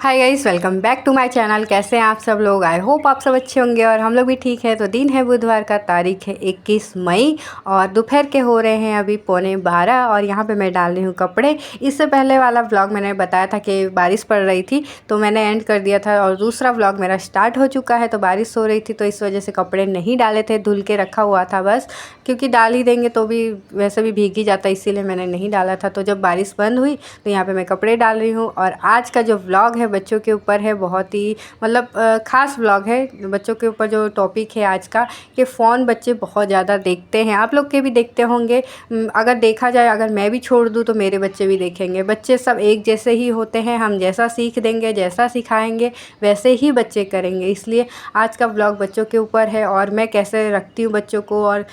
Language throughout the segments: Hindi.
Hi guys, welcome back to my channel. कैसे हैं आप सब लोग? आई होप आप सब अच्छे होंगे और हम लोग भी ठीक है। तो दिन है बुधवार का, तारीख है 21 मई और दोपहर के हो रहे हैं अभी 11:15 और यहाँ पे मैं डाल रही हूँ कपड़े। इससे पहले वाला व्लॉग मैंने बताया था कि बारिश पड़ रही थी तो मैंने एंड कर दिया था और दूसरा व्लॉग मेरा स्टार्ट हो चुका है। तो बारिश हो रही थी तो इस वजह से कपड़े नहीं डाले थे, धुल के रखा हुआ था बस, क्योंकि डाल ही देंगे तो भी वैसे भी भीग ही जाता, इसीलिए मैंने नहीं डाला था। तो जब बारिश बंद हुई तो यहाँ पे मैं कपड़े डाल रही हूँ। और आज का जो व्लॉग है बच्चों के ऊपर है, बहुत ही मतलब ख़ास व्लॉग है बच्चों के ऊपर। जो टॉपिक है आज का कि फ़ोन बच्चे बहुत ज़्यादा देखते हैं, आप लोग के भी देखते होंगे। अगर देखा जाए, अगर मैं भी छोड़ दूँ तो मेरे बच्चे भी देखेंगे। बच्चे सब एक जैसे ही होते हैं, हम जैसा सीख देंगे, जैसा सिखाएंगे वैसे ही बच्चे करेंगे। इसलिए आज का व्लॉग बच्चों के ऊपर है और मैं कैसे रखती हूँ बच्चों को और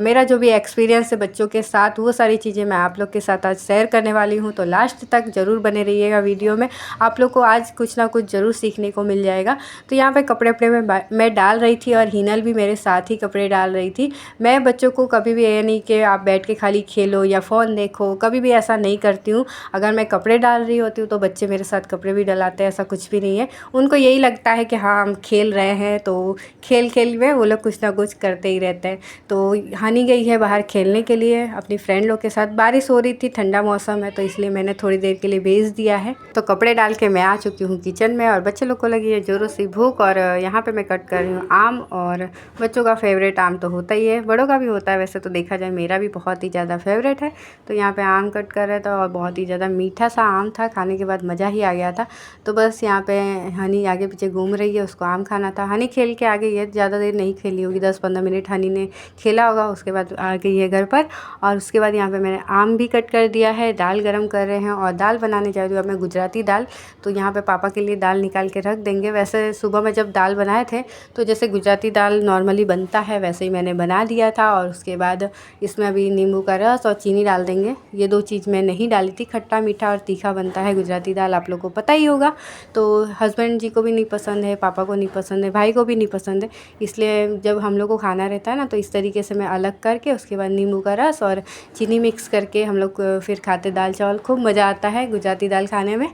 मेरा जो भी एक्सपीरियंस है बच्चों के साथ, वो सारी चीज़ें मैं आप लोग के साथ आज शेयर करने वाली हूँ। तो लास्ट तक ज़रूर बने रहिएगा वीडियो में, आप लोग को आज कुछ ना कुछ ज़रूर सीखने को मिल जाएगा। तो यहाँ पे कपड़े मैं डाल रही थी और हिनल भी मेरे साथ ही कपड़े डाल रही थी। मैं बच्चों को कभी भी ये नहीं कि आप बैठ के खाली खेलो या फ़ोन देखो, कभी भी ऐसा नहीं करती हूँ। अगर मैं कपड़े डाल रही होती हूँ तो बच्चे मेरे साथ कपड़े भी डलाते हैं, ऐसा कुछ भी नहीं है। उनको यही लगता है कि हाँ हम खेल रहे हैं, तो खेल खेल में वो लोग कुछ ना कुछ करते ही रहते हैं। तो हनी गई है बाहर खेलने के लिए अपनी फ्रेंड लोग के साथ। बारिश हो रही थी, ठंडा मौसम है, तो इसलिए मैंने थोड़ी देर के लिए भेज दिया है। तो कपड़े डाल के मैं आ चुकी हूँ किचन में और बच्चे लोग को लगी है जोरों से भूख। और यहाँ पे मैं कट कर रही हूँ आम, और बच्चों का फेवरेट आम तो होता ही है, बड़ों का भी होता है वैसे तो देखा जाए, मेरा भी बहुत ही ज़्यादा फेवरेट है। तो यहाँ पे आम कट कर रहा था और बहुत ही ज़्यादा मीठा सा आम था, खाने के बाद मज़ा ही आ गया था। तो बस यहाँ पे हनी आगे पीछे घूम रही है, उसको आम खाना था। हनी खेल के आ गई है, ज़्यादा देर नहीं खेली होगी, 10-15 मिनट हनी ने खेला होगा, उसके बाद आ गई है घर पर। और उसके बाद यहाँ पे मैंने आम भी कट कर दिया है, दाल गरम कर रहे हैं और दाल बनाने जा रही हूँ अब मैं, गुजराती दाल। तो यहाँ पे पापा के लिए दाल निकाल के रख देंगे। वैसे सुबह में जब दाल बनाए थे तो जैसे गुजराती दाल नॉर्मली बनता है वैसे ही मैंने बना दिया था। और उसके बाद इसमें अभी नींबू का रस और चीनी डाल देंगे, ये दो चीज़ मैं नहीं डाली थी। खट्टा मीठा और तीखा बनता है गुजराती दाल, आप लोग को पता ही होगा। तो हस्बैंड जी को भी नहीं पसंद है, पापा को नहीं पसंद है, भाई को भी नहीं पसंद है। इसलिए जब हम लोग को खाना रहता है ना तो इस तरीके से मैं अलग करके उसके बाद नींबू का रस और चीनी मिक्स करके हम लोग फिर खाते दाल चावल। खूब मज़ा आता है गुजराती दाल खाने में।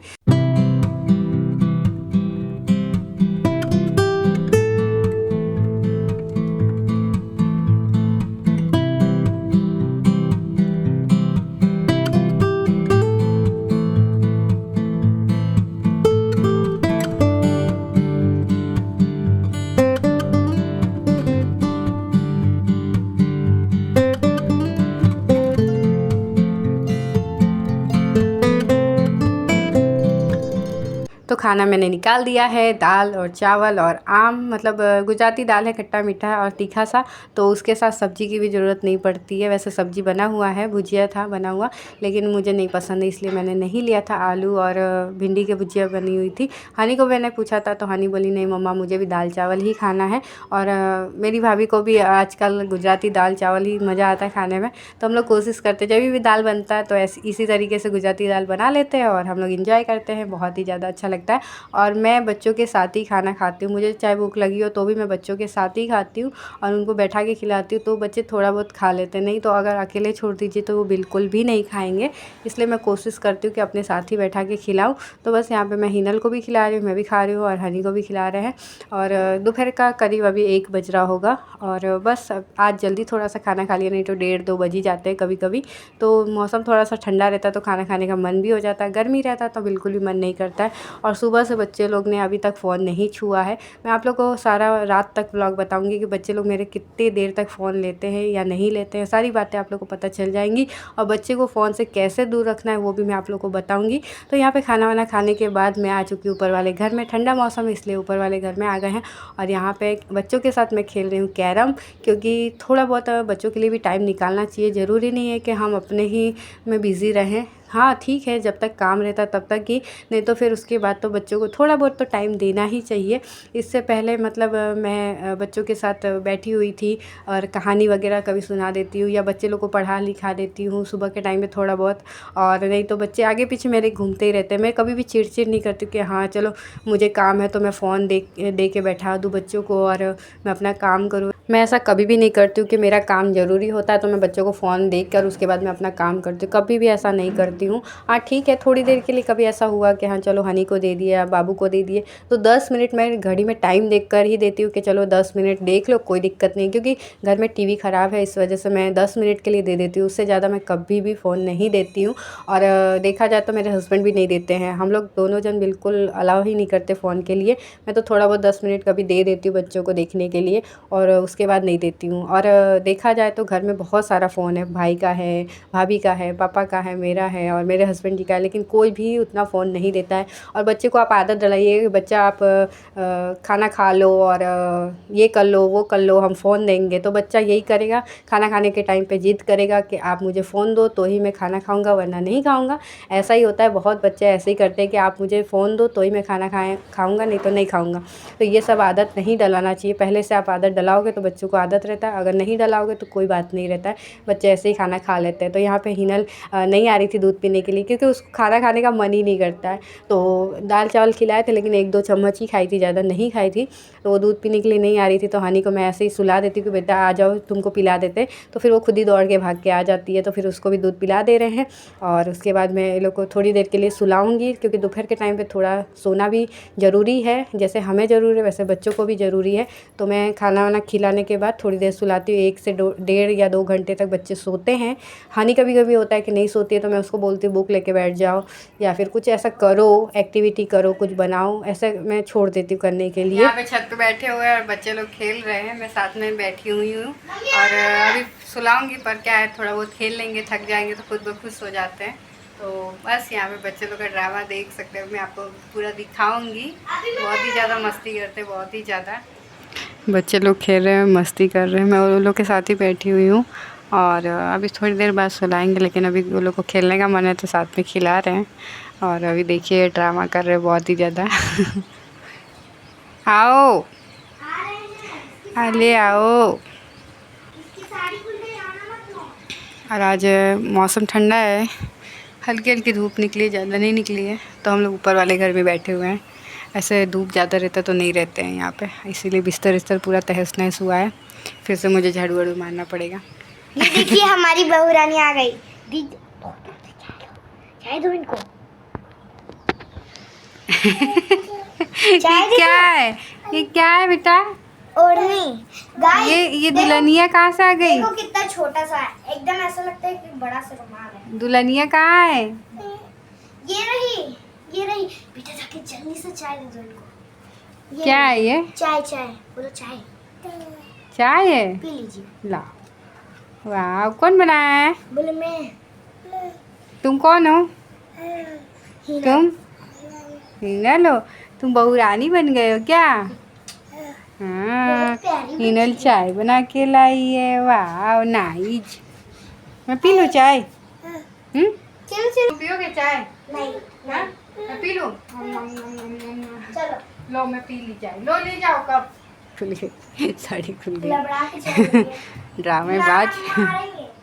तो खाना मैंने निकाल दिया है, दाल और चावल और आम, मतलब गुजराती दाल है, खट्टा मीठा और तीखा सा, तो उसके साथ सब्ज़ी की भी ज़रूरत नहीं पड़ती है। वैसे सब्ज़ी बना हुआ है, भुजिया था बना हुआ, लेकिन मुझे नहीं पसंद है इसलिए मैंने नहीं लिया था। आलू और भिंडी की भुजिया बनी हुई थी। हनी को मैंने पूछा था तो हनी बोली नहीं मम्मा मुझे भी दाल चावल ही खाना है। और मेरी भाभी को भी आजकल गुजराती दाल चावल ही मज़ा आता है खाने में। तो हम लोग कोशिश करते हैं जब भी दाल बनता है तो इसी तरीके से गुजराती दाल बना लेते हैं और हम लोग इंजॉय करते हैं, बहुत ही ज़्यादा अच्छा लगता है। और मैं बच्चों के साथ ही खाना खाती हूँ, मुझे चाहे भूख लगी हो तो भी मैं बच्चों के साथ ही खाती हूँ और उनको बैठा के खिलाती हूँ, तो बच्चे थोड़ा बहुत खा लेते हैं। नहीं तो अगर अकेले छोड़ दीजिए तो वो बिल्कुल भी नहीं खाएंगे, इसलिए मैं कोशिश करती हूँ कि अपने साथ ही बैठा के खिलाऊँ। तो बस यहाँ पे मैं हिनल को भी खिला रही हूँ, मैं भी खा रही हूँ और हनी को भी खिला रहे हैं। और दोपहर का करीब अभी 1 बज रहा होगा और बस आज जल्दी थोड़ा सा खाना खा लिया, नहीं तो 1:30-2 बज ही जाते हैं कभी कभी। तो मौसम थोड़ा सा ठंडा रहता है तो खाना खाने का मन भी हो जाता है, गर्मी रहता है तो बिल्कुल भी मन नहीं करता है। और सुबह से बच्चे लोग ने अभी तक फ़ोन नहीं छुआ है। मैं आप लोग को सारा रात तक व्लॉग बताऊंगी कि बच्चे लोग मेरे कितनी देर तक फ़ोन लेते हैं या नहीं लेते हैं, सारी बातें आप लोग को पता चल जाएंगी। और बच्चे को फ़ोन से कैसे दूर रखना है वो भी मैं आप लोग को बताऊंगी। तो यहाँ पे खाना वाना खाने के बाद मैं आ चुकी हूँ ऊपर वाले घर में, ठंडा मौसम है इसलिए ऊपर वाले घर में आ गए हैं। और यहाँ पे बच्चों के साथ मैं खेल रही हूँ कैरम, क्योंकि थोड़ा बहुत बच्चों के लिए भी टाइम निकालना चाहिए, ज़रूरी नहीं है कि हम अपने ही में बिज़ी रहें। हाँ ठीक है, जब तक काम रहता तब तक ही, नहीं तो फिर उसके बाद तो बच्चों को थोड़ा बहुत तो टाइम देना ही चाहिए। इससे पहले मतलब मैं बच्चों के साथ बैठी हुई थी और कहानी वगैरह कभी सुना देती हूँ या बच्चे लोग को पढ़ा लिखा देती हूँ सुबह के टाइम में थोड़ा बहुत। और नहीं तो बच्चे आगे पीछे मेरे घूमते ही रहते हैं। मैं कभी भी चिड़चिड़ नहीं करती कि हाँ चलो मुझे काम है तो मैं फ़ोन दे के बैठा दूँ बच्चों को और मैं अपना काम करूँ। मैं ऐसा कभी भी नहीं करती हूँ कि मेरा काम ज़रूरी होता है तो मैं बच्चों को फ़ोन देकर उसके बाद मैं अपना काम करती हूँ, कभी भी ऐसा नहीं करती हूँ। हाँ ठीक है, थोड़ी देर के लिए कभी ऐसा हुआ कि हाँ चलो हनी को दे दिया, बाबू को दे दिए, तो 10 मिनट मैं घड़ी में टाइम देख कर ही देती हूँ कि चलो 10 मिनट देख लो, कोई दिक्कत नहीं। क्योंकि घर में टीवी ख़राब है, इस वजह से मैं 10 मिनट के लिए दे देती हूँ, उससे ज़्यादा मैं कभी भी फ़ोन नहीं देती हूँ। और देखा जाए तो मेरे हस्बैंड भी नहीं देते हैं, हम लोग दोनों जन बिल्कुल अलाउ ही नहीं करते फ़ोन के लिए। मैं तो थोड़ा बहुत 10 मिनट कभी दे देती हूँ बच्चों को देखने के लिए, और उसके बाद नहीं देती हूँ। और देखा जाए तो घर में बहुत सारा फ़ोन है, भाई का है, भाभी का है, पापा का है, मेरा है और मेरे हस्बैंड जी का है, लेकिन कोई भी उतना फ़ोन नहीं देता है। और बच्चे को आप आदत डलाइए कि बच्चा आप खाना खा लो और ये कर लो वो कर लो, हम फ़ोन देंगे, तो बच्चा यही करेगा। खाना खाने के टाइम पे ज़िद करेगा कि आप मुझे फ़ोन दो तो ही मैं खाना खाऊंगा, वरना नहीं खाऊंगा। ऐसा ही होता है, बहुत बच्चे ऐसे ही करते हैं कि आप मुझे फ़ोन दो तो ही मैं खाना खाऊंगा, नहीं तो नहीं खाऊंगा। तो ये सब आदत नहीं डलाना चाहिए। पहले से आप आदत डलाओगे तो बच्चों को आदत रहता है, अगर नहीं डलाओगे तो कोई बात नहीं रहता है, बच्चे ऐसे ही खाना खा लेते हैं। तो यहाँ पे हिनल नहीं आ रही थी दूध पीने के लिए, क्योंकि उसको खाना खाने का मन ही नहीं करता है। तो दाल चावल खिलाए थे, लेकिन 1-2 चम्मच ही खाई थी, ज़्यादा नहीं खाई थी। तो वो दूध पीने के लिए नहीं आ रही थी, तो हनी को मैं ऐसे ही सुला देती हूँ कि बेटा आ जाओ तुमको पिला देते, तो फिर वो खुद ही दौड़ के भाग के आ जाती है। तो फिर उसको भी दूध पिला दे रहे हैं, और उसके बाद मैं ये लोग को थोड़ी देर के लिए सुलाऊंगी, क्योंकि दोपहर के टाइम पे थोड़ा सोना भी ज़रूरी है। जैसे हमें ज़रूरी है वैसे बच्चों को भी ज़रूरी है। तो मैं खाना वाना खिलाने के बाद थोड़ी देर सुलाती हूँ, 1 से 1.5 या 2 घंटे तक बच्चे सोते हैं। हनी कभी कभी होता है कि नहीं सोती है, तो मैं उसको बोलती हूँ बुक लेके बैठ जाओ, या फिर कुछ ऐसा करो, एक्टिविटी करो, कुछ बनाओ, ऐसा मैं छोड़ देती हूँ करने के लिए। यहाँ पे छत पे बैठे हुए हैं और बच्चे लोग खेल रहे हैं, मैं साथ में बैठी हुई हूँ। और अभी सुलाऊंगी, पर क्या है थोड़ा बहुत खेल लेंगे, थक जाएंगे तो खुद ब खुद सो जाते हैं। तो बस यहाँ पे बच्चे लोग का ड्रामा देख सकते हो, मैं आपको पूरा दिखाऊंगी। बहुत ही ज़्यादा मस्ती करते हैं, बहुत ही ज़्यादा। बच्चे लोग खेल रहे हैं, मस्ती कर रहे हैं, मैं उन लोग के साथ ही बैठी हुई हूँ। और अभी थोड़ी देर बाद सुलाएंगे, लेकिन अभी वो लोग को खेलने का मन है तो साथ में खिला रहे हैं। और अभी देखिए ड्रामा कर रहे हैं बहुत ही ज़्यादा। आओ, ले आओ। और आज मौसम ठंडा है, हल्की हल्की धूप निकली है, ज़्यादा नहीं निकली है। तो हम लोग ऊपर वाले घर में बैठे हुए हैं। ऐसे धूप ज़्यादा रहता तो नहीं रहते हैं यहाँ पे, इसीलिए बिस्तर पूरा तहस नहस हुआ है। फिर से मुझे झाड़ू वाड़ू मारना पड़ेगा। ये देखिए हमारी बहू रानी आ गई। चाय दो इनको। क्या है ये, क्या है बेटा? ओढ़नी। ये दुल्हनिया कहाँ से आ गई? देखो कितना छोटा सा है, एकदम ऐसा लगता है कि बड़ा सा रुमाल है। दुल्हनिया कहाँ है? ये रही बेटा, जाके जल्दी से चाय दे दो इनको। क्या है ये? चाय बोलो चाय। चाय है, पी लीजिए। ला। वाह, कौन बनाया है? बोले मैं। तुम कौन हो? हीना। तुम हिनल हो? तुम बहू रानी बन गए हो क्या? हाँ, हिनल चाय बना के लाई है। वाह नाइस। मैं पी लूँ चाय? चलो पियोगे चाय? नहीं। हाँ? मैं पी लूँ? चलो लो मैं पी ली चाय, लो ले जाओ। कब खुल गई? साड़ी खुल गई। लबड़ा के चलो। ड्रामेबाज।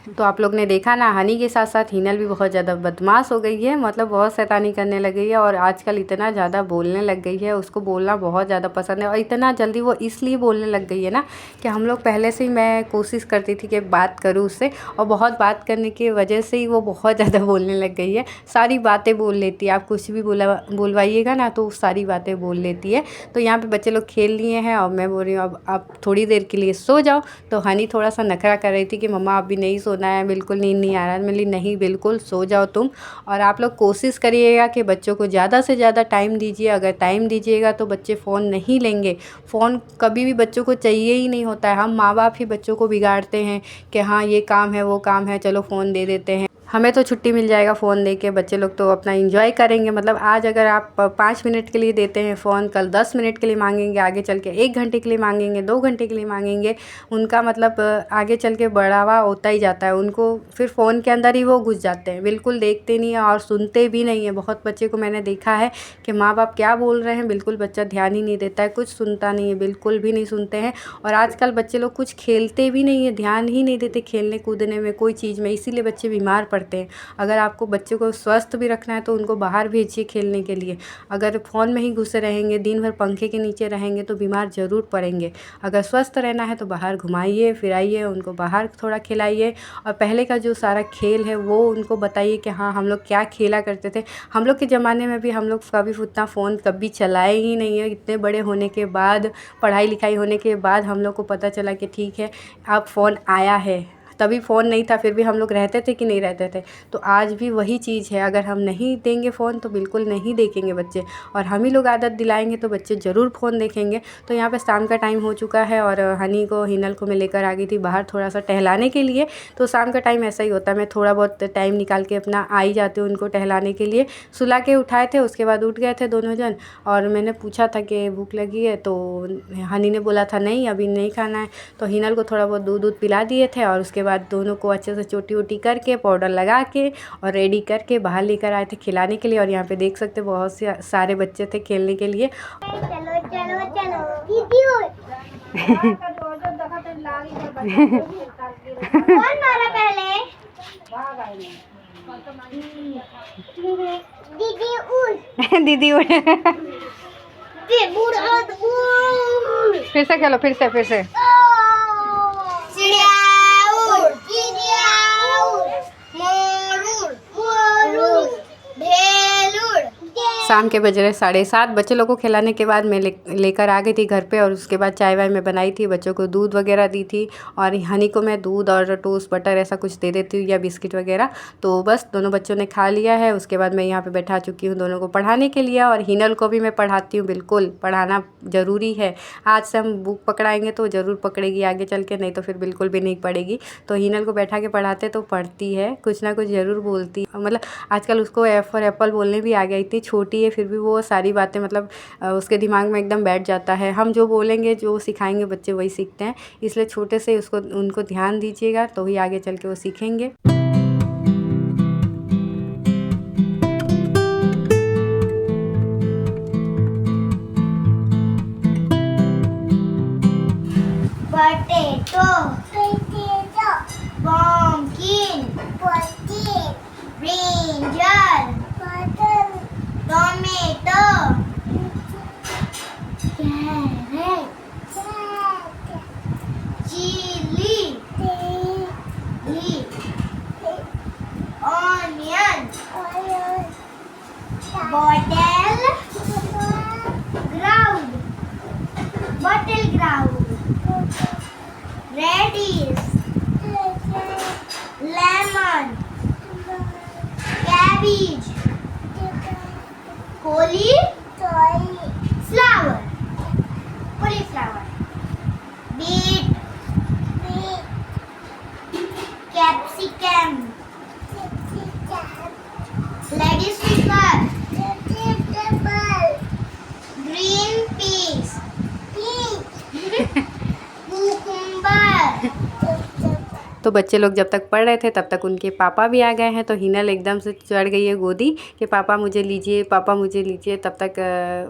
तो आप लोग ने देखा ना, हनी के साथ साथ हिनल भी बहुत ज़्यादा बदमाश हो गई है, मतलब बहुत शैतानी करने लग गई है। और आजकल इतना ज़्यादा बोलने लग गई है, उसको बोलना बहुत ज़्यादा पसंद है। और इतना जल्दी वो इसलिए बोलने लग गई है ना कि हम लोग पहले से ही, मैं कोशिश करती थी कि बात करूँ उससे, और बहुत बात करने की वजह से ही वो बहुत ज़्यादा बोलने लग गई है। सारी बातें बोल लेती है, आप कुछ भी बोलवाइएगा ना तो सारी बातें बोल लेती है। तो यहाँ पर बच्चे लोग खेल लिए हैं और मैं बोल रही हूँ अब आप थोड़ी देर के लिए सो जाओ। तो हनी थोड़ा सा नखरा कर रही थी कि मम्मा अभी नहीं सोना है, बिल्कुल नींद नहीं आ रहा है। मैं बोली नहीं, बिल्कुल सो जाओ तुम। और आप लोग कोशिश करिएगा कि बच्चों को ज़्यादा से ज़्यादा टाइम दीजिए। अगर टाइम दीजिएगा तो बच्चे फ़ोन नहीं लेंगे। फ़ोन कभी भी बच्चों को चाहिए ही नहीं होता है, हम माँ बाप ही बच्चों को बिगाड़ते हैं कि हाँ ये काम है वो काम है, चलो फ़ोन दे देते हैं। हमें तो छुट्टी मिल जाएगा फ़ोन दे के, बच्चे लोग तो अपना एंजॉय करेंगे। मतलब आज अगर आप 5 मिनट के लिए देते हैं फ़ोन, कल 10 मिनट के लिए मांगेंगे, आगे चल के 1 घंटे के लिए मांगेंगे, 2 घंटे के लिए मांगेंगे। उनका मतलब आगे चल के बढ़ावा होता ही जाता है, उनको फिर फ़ोन के अंदर ही वो घुस जाते हैं, बिल्कुल देखते नहीं हैं और सुनते भी नहीं हैं। बहुत बच्चे को मैंने देखा है कि माँ बाप क्या बोल रहे हैं बिल्कुल बच्चा ध्यान ही नहीं देता है, कुछ सुनता नहीं है, बिल्कुल भी नहीं सुनते हैं। और आजकल बच्चे लोग कुछ खेलते भी नहीं है, ध्यान ही नहीं देते खेलने कूदने में, कोई चीज़ में, इसीलिए बच्चे बीमार पड़ते हैं। अगर आपको बच्चे को स्वस्थ भी रखना है तो उनको बाहर भेजिए खेलने के लिए। अगर फ़ोन में ही घुसे रहेंगे, दिन भर पंखे के नीचे रहेंगे तो बीमार ज़रूर पड़ेंगे। अगर स्वस्थ रहना है तो बाहर घुमाइए फिराइए, उनको बाहर थोड़ा खिलाइए और पहले का जो सारा खेल है वो उनको बताइए कि हाँ हम लोग क्या खेला करते थे। हम लोग के ज़माने में भी हम लोग कभी उतना फ़ोन कभी चलाए ही नहीं है। इतने बड़े होने के बाद, पढ़ाई लिखाई होने के बाद हम लोग को पता चला कि ठीक है अब फ़ोन आया है। तभी फ़ोन नहीं था फिर भी हम लोग रहते थे कि नहीं रहते थे। तो आज भी वही चीज़ है, अगर हम नहीं देंगे फ़ोन तो बिल्कुल नहीं देखेंगे बच्चे, और हम ही लोग आदत दिलाएंगे तो बच्चे ज़रूर फ़ोन देखेंगे। तो यहाँ पे शाम का टाइम हो चुका है और हिनल को मैं लेकर आ गई थी बाहर थोड़ा सा टहलाने के लिए। तो शाम का टाइम ऐसा ही होता है, मैं थोड़ा बहुत टाइम निकाल के अपना आ ही जाती हूँ उनको टहलाने के लिए। सुला के उठाए थे, उसके बाद उठ गए थे दोनों जन और मैंने पूछा था कि भूख लगी है, तो हनी ने बोला था नहीं अभी नहीं खाना है। तो हिनल को थोड़ा बहुत दूध पिला दिए थे और उसके बाद दोनों को अच्छे से चोटी वोटी करके पाउडर लगा के और रेडी करके बाहर लेकर आए थे खिलाने के लिए। और यहाँ पे देख सकते बहुत से सारे बच्चे थे खेलने के लिए। चलो चलो चलो दीदी कौन मारा पहले? दीदी उड़ दीदी उड़ फिर से खेलो, फिर से चिड़िया उड़, चिड़िया उड़, मोर उड़, मोर उड़, ढेल उड़। शाम के बज रहे 7:30। बच्चे लोग को खिलाने के बाद मैं लेकर आ गई थी घर पे और उसके बाद चाय वाय मैं बनाई थी, बच्चों को दूध वगैरह दी थी और हनी को मैं दूध और टोस्ट बटर ऐसा कुछ दे देती हूँ या बिस्किट वगैरह। तो बस दोनों बच्चों ने खा लिया है। उसके बाद मैं यहाँ पे बैठा चुकी हूँ दोनों को पढ़ाने के लिए और हिनल को भी मैं पढ़ाती हूँ। बिल्कुल पढ़ाना ज़रूरी है। आज से हम बुक पकड़ाएंगे तो ज़रूर पकड़ेगी आगे चल के, नहीं तो फिर बिल्कुल भी नहीं पढ़ेगी। तो हिनल को बैठा के पढ़ाते तो पढ़ती है, कुछ ना कुछ ज़रूर बोलती है। मतलब आजकल उसको एफ फॉर एप्पल बोलने भी आ गया। इतनी छोटी है फिर भी वो सारी बातें मतलब उसके दिमाग में एकदम बैठ जाता है। हम जो बोलेंगे जो सिखाएंगे बच्चे वही सीखते हैं, इसलिए छोटे से उनको ध्यान दीजिएगा तो ही आगे चल के वो सीखेंगे। Potato, pumpkin, brinjal, tomato, carrot, chili, onion, bottle ground, radish, lemon, cabbage, cauliflower, beet, capsicum, lettuce pepper, green peas, cucumber। तो बच्चे लोग जब तक पढ़ रहे थे तब तक उनके पापा भी आ गए हैं। तो हिनल एकदम से चढ़ गई है गोदी कि पापा मुझे लीजिए, पापा मुझे लीजिए। तब तक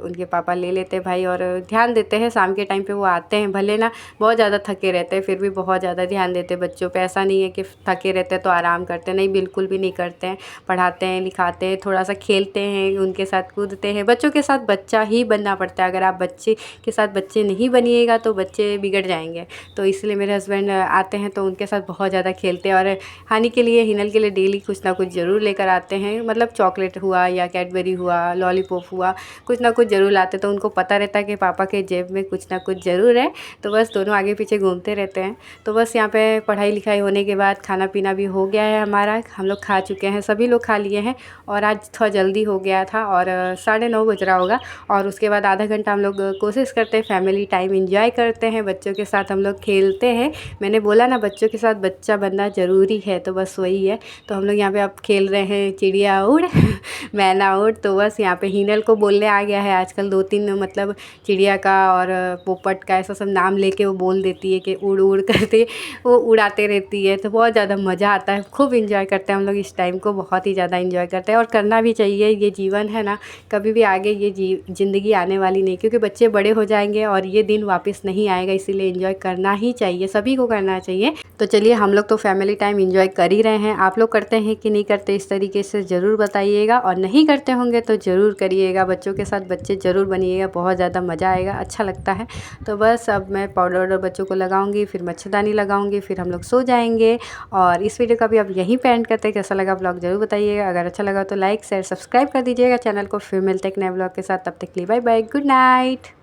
उनके पापा ले लेते भाई और ध्यान देते हैं। शाम के टाइम पे वो आते हैं, भले ना बहुत ज़्यादा थके रहते हैं फिर भी बहुत ज़्यादा ध्यान देते हैं बच्चों पे। ऐसा नहीं है कि थके रहते हैं तो आराम करते नहीं, बिल्कुल भी नहीं करते हैं। पढ़ाते हैं, लिखाते हैं, थोड़ा सा खेलते हैं, उनके साथ कूदते हैं। बच्चों के साथ बच्चा ही बनना पड़ता है। अगर आप बच्चे के साथ बच्चे नहीं बनिएगा तो बच्चे बिगड़ जाएंगे। तो इसलिए मेरे हस्बैंड आते हैं तो उनके साथ बहुत ज़्यादा खेलते हैं। और हनी के लिए, हिनल के लिए डेली कुछ ना कुछ ज़रूर लेकर आते हैं। मतलब चॉकलेट हुआ या कैडबरी हुआ, लॉलीपॉप हुआ, कुछ ना कुछ ज़रूर लाते। तो उनको पता रहता है कि पापा के जेब में कुछ ना कुछ ज़रूर है। तो बस दोनों आगे पीछे घूमते रहते हैं। तो बस यहाँ पे पढ़ाई लिखाई होने के बाद खाना पीना भी हो गया है हमारा। हम लोग खा चुके हैं, सभी लोग खा लिए हैं। और आज थोड़ा जल्दी हो गया था और 9:30 बज रहा होगा। और उसके बाद आधा घंटा हम लोग कोशिश करते हैं फैमिली टाइम एंजॉय करते हैं, बच्चों के साथ हम लोग खेलते हैं। मैंने बोला ना बच्चों के साथ बच्चा बनना ज़रूरी है, तो बस वही है। तो हम लोग यहाँ पे अब खेल रहे हैं चिड़िया उड़ मैना उड़। तो बस यहाँ पे हिनल को बोलने आ गया है आजकल 2-3 मतलब चिड़िया का और पोपट का ऐसा सब नाम लेके वो बोल देती है कि उड़ उड़ करते वो उड़ाते रहती है। तो बहुत ज़्यादा मज़ा आता है, खूब इंजॉय करते हैं हम लोग इस टाइम को, बहुत ही ज़्यादा इंजॉय करते हैं। और करना भी चाहिए, ये जीवन है ना, कभी भी आगे ये ज़िंदगी आने वाली नहीं, क्योंकि बच्चे बड़े हो जाएंगे और ये दिन वापस नहीं आएगा। इसीलिए इंजॉय करना ही चाहिए, सभी को करना चाहिए। तो चलिए हम लोग तो फैमिली टाइम एंजॉय कर ही रहे हैं। आप लोग करते हैं कि नहीं करते, इस तरीके से ज़रूर बताइएगा, और नहीं करते होंगे तो ज़रूर करिएगा। बच्चों के साथ बच्चे ज़रूर बनिएगा, बहुत ज़्यादा मज़ा आएगा, अच्छा लगता है। तो बस अब मैं पाउडर वाउडर बच्चों को लगाऊंगी, फिर मच्छरदानी लगाऊंगी, फिर हम लोग सो जाएंगे। और इस वीडियो का भी अब यहीं पे एंड करते हैं। कैसा लगा ब्लॉग ज़रूर बताइएगा। अगर अच्छा लगा तो लाइक शेयर सब्सक्राइब कर दीजिएगा चैनल को। फिर मिलते हैं एक नए ब्लॉग के साथ, तब तक के लिए बाय बाय, गुड नाइट।